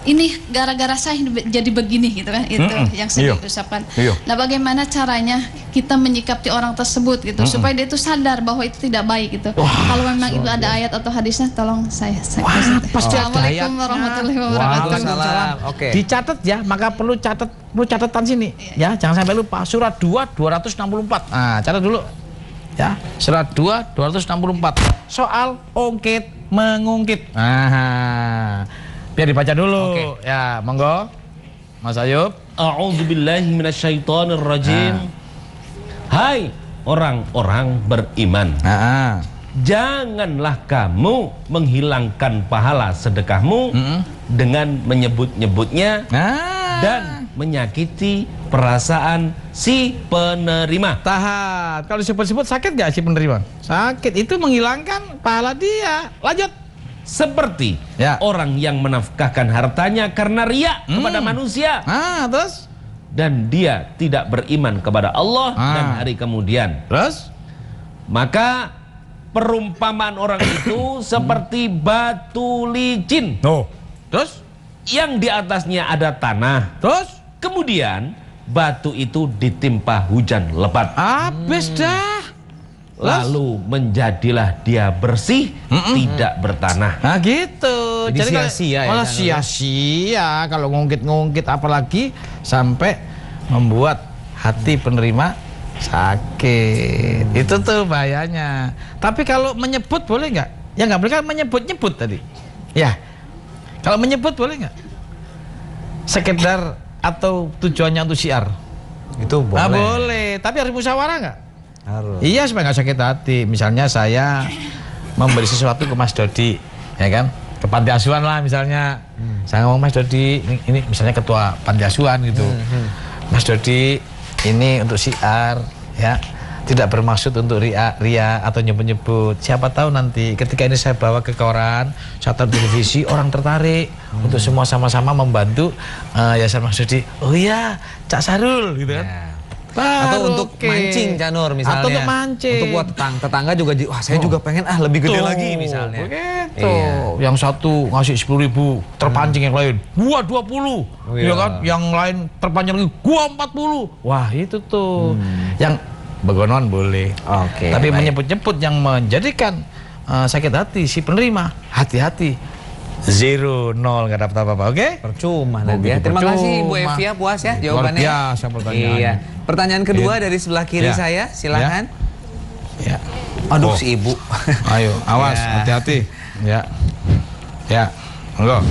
ini gara-gara saya jadi begini gitu kan, itu yang sering diucapkan. Nah, bagaimana caranya kita menyikapi orang tersebut gitu supaya dia itu sadar bahwa itu tidak baik gitu. Kalau memang itu ada ayat atau hadisnya, tolong saya. Assalamualaikum warahmatullahi wabarakatuh. Oke. Dicatat ya, maka perlu catatan sini ya, jangan sampai lupa. Surat 2 264. Nah, catat dulu. Ya, surat 2 264. Soal ungkit mengungkit. Biar dibaca dulu. Ya, monggo. Mas Ayub. A'udzubillahi minasyaitonirrajim. Hai orang-orang beriman. Janganlah kamu menghilangkan pahala sedekahmu dengan menyebut-nyebutnya dan menyakiti perasaan si penerima. Tahan. Kalau disebut-sebut sakit gak si penerima? Sakit, itu menghilangkan pahala dia. Lanjut. Seperti orang yang menafkahkan hartanya karena riya kepada manusia. Terus? Dan dia tidak beriman kepada Allah dan hari kemudian. Terus? Maka perumpamaan orang itu seperti batu licin. Terus? Yang di atasnya ada tanah. Terus? Kemudian batu itu ditimpa hujan lebat. Habis dah. Lalu menjadilah dia bersih, tidak bertanah. Nah gitu. Jadi sia-sia ya. Malah sia-sia kalau ngungkit-ngungkit, apalagi sampai membuat hati penerima sakit. Itu tuh bahayanya. Tapi kalau menyebut boleh nggak? Ya nggak boleh kan menyebut-nyebut tadi. Ya. Kalau menyebut boleh nggak? Sekedar atau tujuannya untuk syiar? Itu boleh. Boleh. Tapi harus musyawarah nggak? Harus. Iya, supaya nggak sakit hati. Misalnya saya memberi sesuatu ke Mas Dodi, ya kan, ke panti asuhan lah misalnya. Saya ngomong, Mas Dodi, ini misalnya ketua panti asuhan gitu. Mas Dodi, ini untuk syiar, ya, tidak bermaksud untuk ria atau nyebut-nyebut. Siapa tahu nanti ketika ini saya bawa ke koran, saya taruh di televisi, orang tertarik untuk semua sama-sama membantu Yayasan Mas Dodi. Oh iya, Cak Sarul gitu kan. Atau untuk mancing, Canur misalnya. Atau untuk mancing. Untuk buat tetangga juga, wah saya juga pengen lebih gede lagi misalnya. Begitu. Yang satu ngasih 10.000, terpancing yang lain gua 20. Ya kan? Yang lain terpancing lagi gua 40. Wah, itu tuh. Yang begonon boleh. Tapi menyebut-nyebut yang menjadikan sakit hati si penerima, hati-hati. 0, 0, nggak dapat apa-apa, oke? Percuma nanti ya. Terima kasih Bu Evia, puas ya jawabannya. Luar biasa pertanyaannya. Iya. Pertanyaan kedua dari sebelah kiri saya, silakan. Ya. Aduh, si ibu. Ayo, awas, hati-hati. Ya. Ya. Monggo.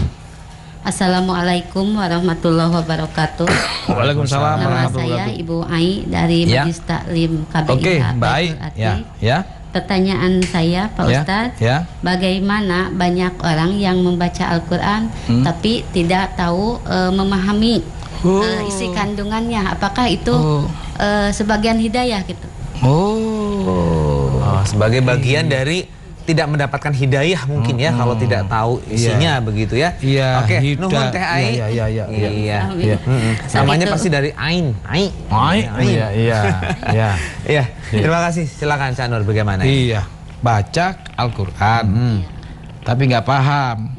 Assalamualaikum warahmatullahi wabarakatuh. Waalaikumsalam warahmatullahi wabarakatuh. Nama saya Ibu Ai dari Majelis Taklim KBIH. Oke, baik. Ya. Pertanyaan saya, Pak Ustadz, bagaimana banyak orang yang membaca Al-Quran tapi tidak tahu memahami isi kandungannya? Apakah itu sebagian hidayah gitu? Sebagai bagian dari tidak mendapatkan hidayah mungkin ya kalau tidak tahu isinya begitu ya. Oke, nuhun Teh Ai. Iya. Namanya pasti dari Ain. Iya. Terima kasih. Silakan Canur, bagaimana? Iya. Baca Al-Qur'an. Tapi nggak paham.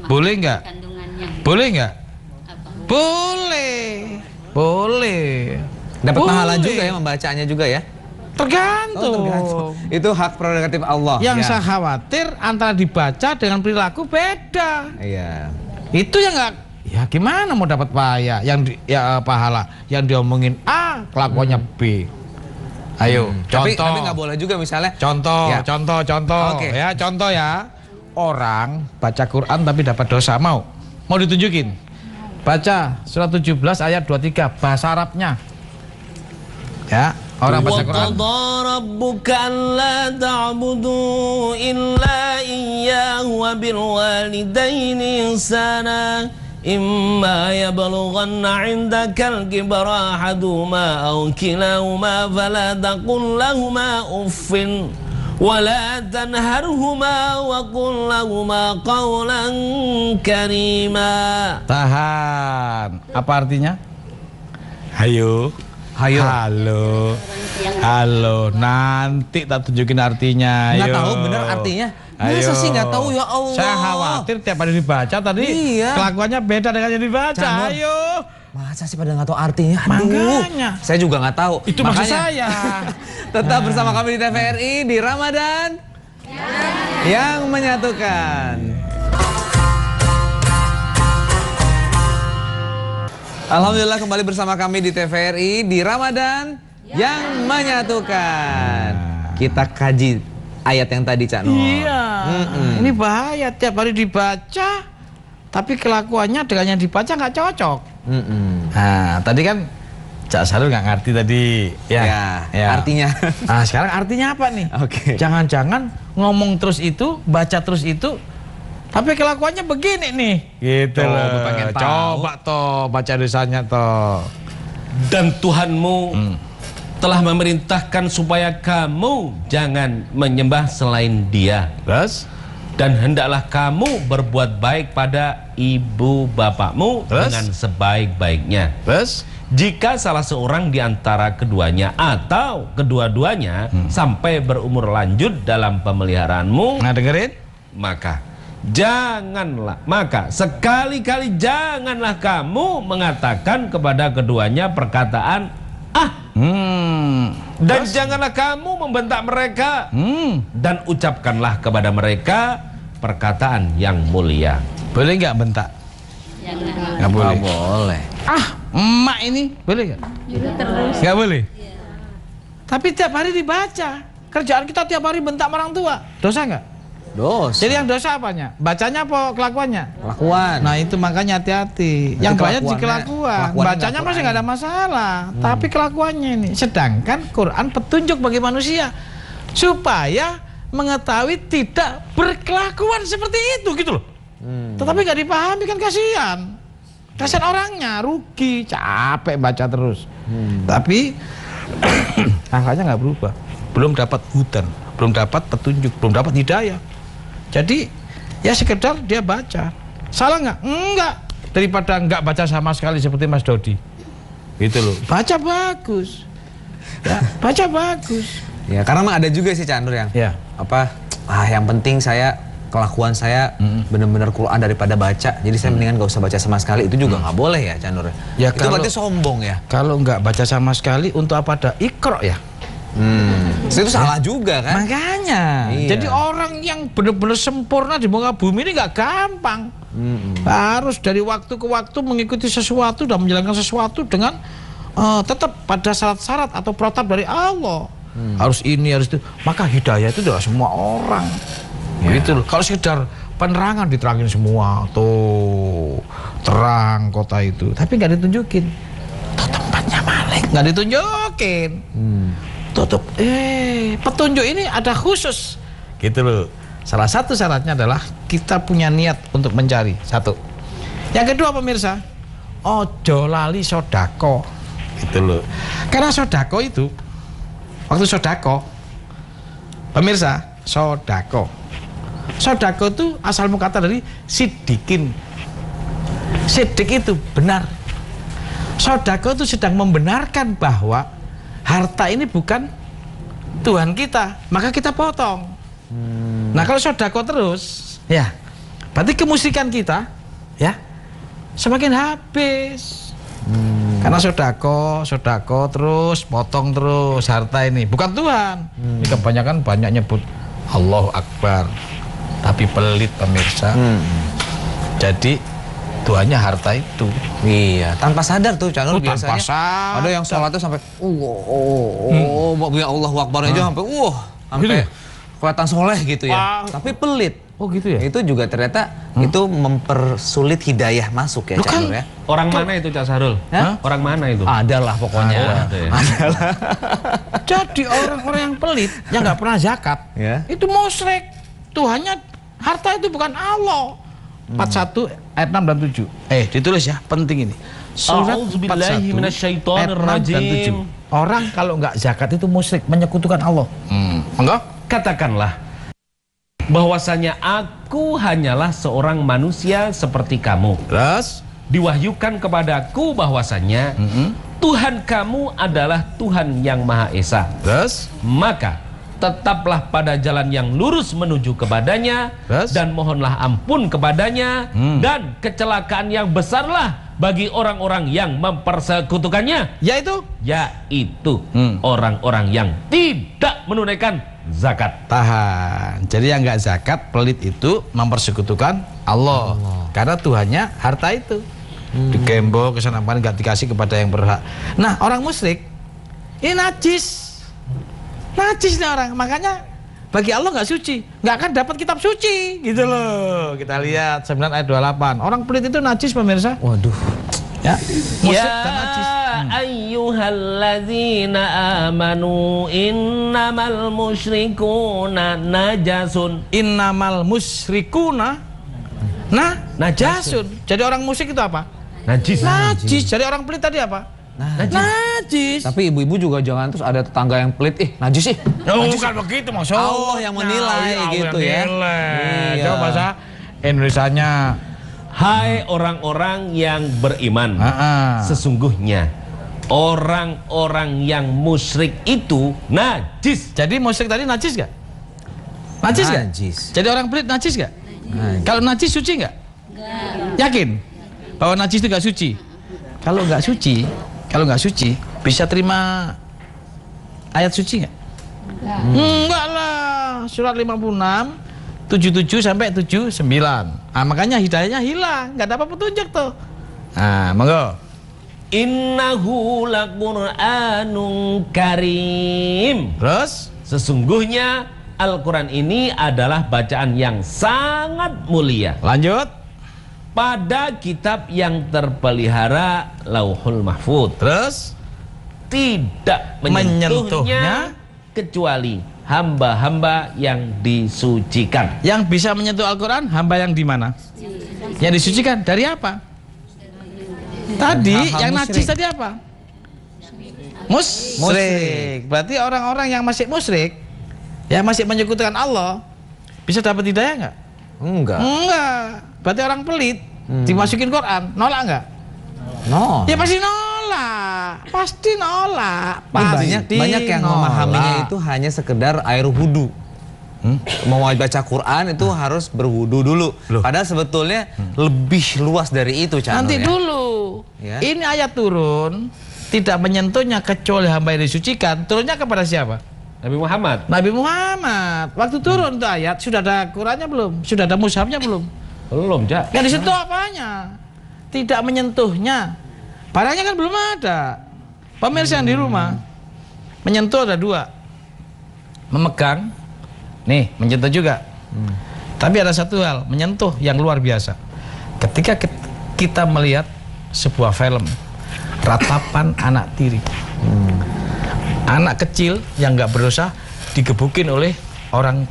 Boleh nggak? Boleh nggak? Boleh. Dapat pahala juga ya membacanya juga ya? Tergantung. Itu hak prerogatif Allah. Yang saya khawatir antara dibaca dengan perilaku beda. Iya. Itu yang nggak. Ya gimana mau dapat pahala? Pahala yang diomongin A, kelakuannya B. Ayo, contoh. Tapi nggak boleh juga misalnya. Contoh. Ya, contoh ya. Orang baca Quran tapi dapat dosa, mau ditunjukin. Baca surat 17 ayat 23 bahasa Arabnya. Ya. Orang baca Quran. Wa rabbuka alla ta'budu illa iyyahu wa bil walidaini ihsana imma yablughanna 'indaka al-kibara ahaduhuma aw kilahuma fala taqul lahumā uffin wa la tanharhumā wa qul lahumā qawlan karīmā. Tahan. Apa artinya? Hayo. Hayo. Halo. Halo, nanti tak tunjukin artinya. Nggak tahu bener artinya. Masa sih nggak tahu, ya Allah. Saya khawatir tiap hari dibaca tadi kelakuannya beda dengan yang dibaca. Ayo. Masa sih pada nggak tahu artinya? Aduh, makanya. Saya juga nggak tahu. Itu maksud saya. Tetap bersama kami di TVRI di Ramadan yang menyatukan. Alhamdulillah kembali bersama kami di TVRI di Ramadan yang menyatukan. Kita kaji ayat yang tadi, Cak Nur. Iya. Ini bahaya, tiap hari dibaca, tapi kelakuannya dengan yang dibaca nggak cocok. Nah, tadi kan Cak Sarul nggak ngerti tadi. Ya. Artinya. Nah, sekarang artinya apa nih? Oke. Jangan-jangan ngomong terus itu, baca terus itu, tapi kelakuannya begini nih. Gitu loh. Coba toh baca tulisannya toh. Dan Tuhanmu telah memerintahkan supaya kamu jangan menyembah selain Dia. Terus? Dan hendaklah kamu berbuat baik pada ibu bapakmu dengan sebaik-baiknya. Terus? Jika salah seorang di antara keduanya atau kedua-duanya sampai berumur lanjut dalam pemeliharaanmu, Nah, dengerin? maka sekali-kali janganlah kamu mengatakan kepada keduanya perkataan dan janganlah kamu membentak mereka dan ucapkanlah kepada mereka perkataan yang mulia. Boleh nggak bentak? Jangan. Nggak boleh. Boleh. Emak ini boleh nggak? Nggak boleh. Tapi tiap hari dibaca. Kerjaan kita tiap hari bentak orang tua. Dosa nggak? Dosa. Jadi yang dosa apanya? Bacanya apa kelakuannya? Kelakuan. Nah itu makanya hati-hati. Yang banyak di kelakuan. Bacanya masih nggak ada masalah. Tapi kelakuannya ini. Sedangkan Quran petunjuk bagi manusia supaya mengetahui tidak berkelakuan seperti itu gitu loh. Tetapi nggak dipahami kan kasihan. Kasihan orangnya, rugi, capek baca terus. Tapi angkanya nggak berubah. Belum dapat hudan, belum dapat petunjuk, belum dapat hidayah. Jadi ya sekedar dia baca. Salah nggak? Enggak. Daripada nggak baca sama sekali seperti Mas Dodi. Gitu loh. Baca bagus. Ya, baca bagus. Ya, karena memang ada juga sih Cak Nur yang yang penting saya kelakuan saya benar-benar Quran daripada baca. Jadi saya mendingan nggak usah baca sama sekali. Itu juga nggak boleh ya Cak Nur. Ya, itu berarti sombong ya. Kalau nggak baca sama sekali untuk apa ada Iqra ya? Itu salah juga kan? Makanya. Iya. Jadi orang yang benar-benar sempurna di muka bumi ini nggak gampang. Harus dari waktu ke waktu mengikuti sesuatu dan menjalankan sesuatu dengan tetap pada syarat-syarat atau protap dari Allah. Harus ini, harus itu. Maka hidayah itu adalah semua orang. Gitu loh. Kalau sekedar penerangan diterangin semua, tuh terang kota itu, tapi nggak ditunjukin. Tuh tempatnya maling, nggak ditunjukin. Tutup. Petunjuk ini ada khusus. Gitu loh. Salah satu syaratnya adalah kita punya niat untuk mencari. Satu. Yang kedua pemirsa, ojo lali sodako. Gitu loh. Karena sodako itu, waktu sodako, pemirsa, sodako. Sodako itu asal kata dari sidikin. Sidik itu benar. Sodako itu sedang membenarkan bahwa harta ini bukan Tuhan kita, maka kita potong. Nah kalau sodako terus, ya berarti kemusyrikan kita, ya semakin habis. Karena sodako terus, potong terus harta ini, bukan Tuhan. Ini kebanyakan banyak nyebut Allahu Akbar, tapi pelit pemirsa. Jadi Tuhannya harta itu. Iya, tanpa sadar tuh Cak Nur biasanya. Tanpa sadar. Ada yang sholatnya sampai ya Allahu Akbar aja sampai sampai kelihatan soleh gitu ya. Tapi pelit. Oh gitu ya. Itu juga ternyata itu mempersulit hidayah masuk ya Cak Nur ya. Orang mana itu Cak Sarul? Orang mana itu? Adalah pokoknya. Adalah. Jadi orang-orang yang pelit, yang nggak pernah zakat, itu musyrik. Tuhannya harta itu bukan Allah. 41 ayat 6 dan 7. Ditulis ya, penting ini. Surat 41 ayat 6 dan 7. Orang kalau nggak zakat itu musyrik, menyekutukan Allah. Enggak? Katakanlah bahwasanya aku hanyalah seorang manusia seperti kamu. Terus diwahyukan kepadaku bahwasanya Tuhan kamu adalah Tuhan yang Maha Esa. Terus? Maka tetaplah pada jalan yang lurus menuju kepadanya. Terus? Dan mohonlah ampun kepadanya. Dan kecelakaan yang besarlah bagi orang-orang yang mempersekutukannya. Yaitu orang-orang yang tidak menunaikan zakat. Tahan. Jadi yang nggak zakat, pelit itu mempersekutukan Allah. Karena Tuhannya harta itu. Digembok kesana kemari, nggak dikasih kepada yang berhak. Nah, orang musyrik ini najis nih orang, makanya bagi Allah nggak suci, nggak akan dapat kitab suci gitu loh. Kita lihat 9 ayat 28. Orang pelit itu najis, pemirsa. Waduh. Ya, musyrik dan najis. Ayyuhalladzina amanu innamal musyrikuna najasun. Innamal musyrikuna najasun. Jadi orang musyrik itu apa? Najis. Jadi orang pelit tadi apa? Najis. Tapi ibu-ibu juga jangan terus ada tetangga yang pelit, najis. Najis. Bukan begitu maksudnya. Allah yang menilai gitu ya. Coba bahasa Indonesianya. Hai orang-orang yang beriman, sesungguhnya orang-orang yang musyrik itu najis. Jadi musyrik tadi najis gak? Najis gak? Jadi orang pelit najis gak? Kalau najis suci gak? Yakin? Bahwa najis itu gak suci? Kalau nggak suci, bisa terima ayat suci nggak? Enggak lah. Surat 56, 77 sampai 79. Makanya hidayahnya hilang, nggak dapat petunjuk tuh. Monggo. Innahu laqur'anun karim. Terus? Sesungguhnya Al-Quran ini adalah bacaan yang sangat mulia. Lanjut. Pada kitab yang terpelihara Lauhul Mahfuz. Terus? Tidak menyentuhnya kecuali hamba-hamba yang disucikan. Yang bisa menyentuh Al-Quran hamba yang di mana? Yang disucikan dari apa? Tadi yang najis tadi apa? Musyrik. Berarti orang-orang yang masih musyrik, yang masih menyekutukan Allah, bisa dapat hidayah nggak? Enggak. Berarti orang pelit dimasukin Quran, nolak nggak? No. Ya pasti nolak. Banyak yang memahaminya itu hanya sekedar air wudu. Mau baca Quran itu harus berwudu dulu. Padahal sebetulnya lebih luas dari itu. Nanti dulu. Ya. Ini ayat turun tidak menyentuhnya kecuali hamba yang disucikan. Turunnya kepada siapa? Nabi Muhammad. Waktu turun tuh ayat sudah ada Qurannya belum? Sudah ada mushafnya belum? Belum, Jak. Yang disentuh apanya? Tidak menyentuhnya. Barangnya kan belum ada. Pemirsa yang di rumah, menyentuh ada 2. Memegang, nih menyentuh juga. Tapi ada satu hal, menyentuh yang luar biasa. Ketika kita melihat sebuah film, ratapan anak tiri. Anak kecil yang nggak berdosa digebukin oleh orang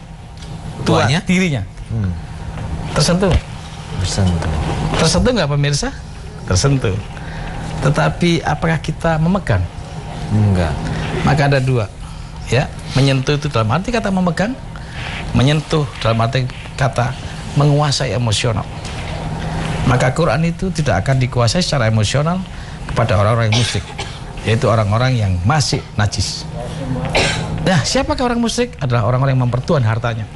tuanya tirinya. Tersentuh? Tersentuh nggak pemirsa? Tersentuh. Tetapi apakah kita memegang? Enggak. Maka ada 2. Ya, menyentuh itu dalam arti kata memegang, menyentuh dalam arti kata menguasai emosional. Maka Quran itu tidak akan dikuasai secara emosional kepada orang-orang yang musyrik, yaitu orang-orang yang masih najis. Nah, siapakah orang musyrik? Adalah orang-orang yang mempertuan hartanya.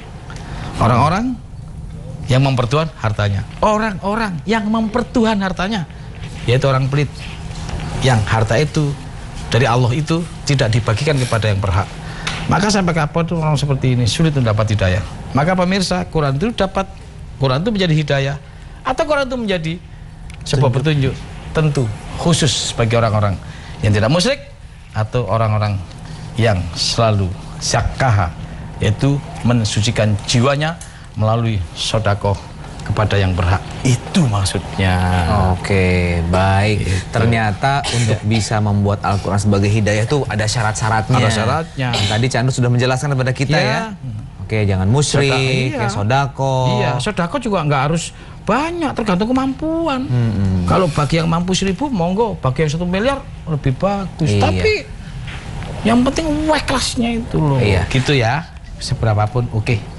Orang-orang yang mempertuan hartanya. Orang-orang yang mempertuan hartanya, yaitu orang pelit, yang harta itu dari Allah itu tidak dibagikan kepada yang berhak. Maka sampai kapan tuh orang seperti ini sulit untuk dapat hidayah. Maka pemirsa, Quran itu menjadi hidayah, atau Quran itu menjadi sebuah petunjuk tentu khusus bagi orang-orang yang tidak musyrik atau orang-orang yang selalu syakkaha, yaitu mensucikan jiwanya melalui sedekah kepada yang berhak. Itu maksudnya. Oke, baik. Ternyata untuk bisa membuat Al-Quran sebagai hidayah itu ada syarat-syaratnya. Ada syaratnya. Tadi Chandra sudah menjelaskan kepada kita ya. Oke, jangan musyrik, kayak sedekah. Iya, sedekah juga nggak harus banyak, tergantung kemampuan. Kalau bagi yang mampu 1000, monggo. Bagi yang 1 miliar lebih bagus. Tapi yang penting ikhlasnya itu loh. Gitu ya. Seberapapun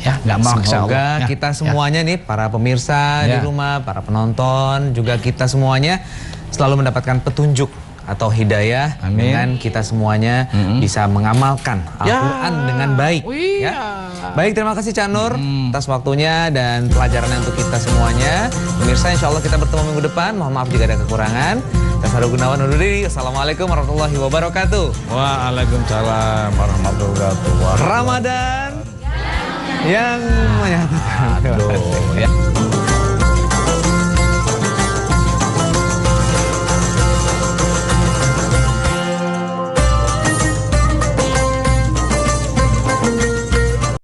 ya, nggak maksa. Semoga kita semuanya nih, para pemirsa di rumah, para penonton, juga kita semuanya selalu mendapatkan petunjuk atau hidayah dengan kita semuanya bisa mengamalkan Al-Quran dengan baik. Ya. Baik, terima kasih Cak Nur atas waktunya dan pelajarannya untuk kita semuanya. Pemirsa, insya Allah kita bertemu minggu depan. Mohon maaf jika ada kekurangan. Saya Gunawan undur diri. Assalamualaikum warahmatullahi wabarakatuh. Waalaikumsalam warahmatullahi wabarakatuh. Ramadan yang menyatukan.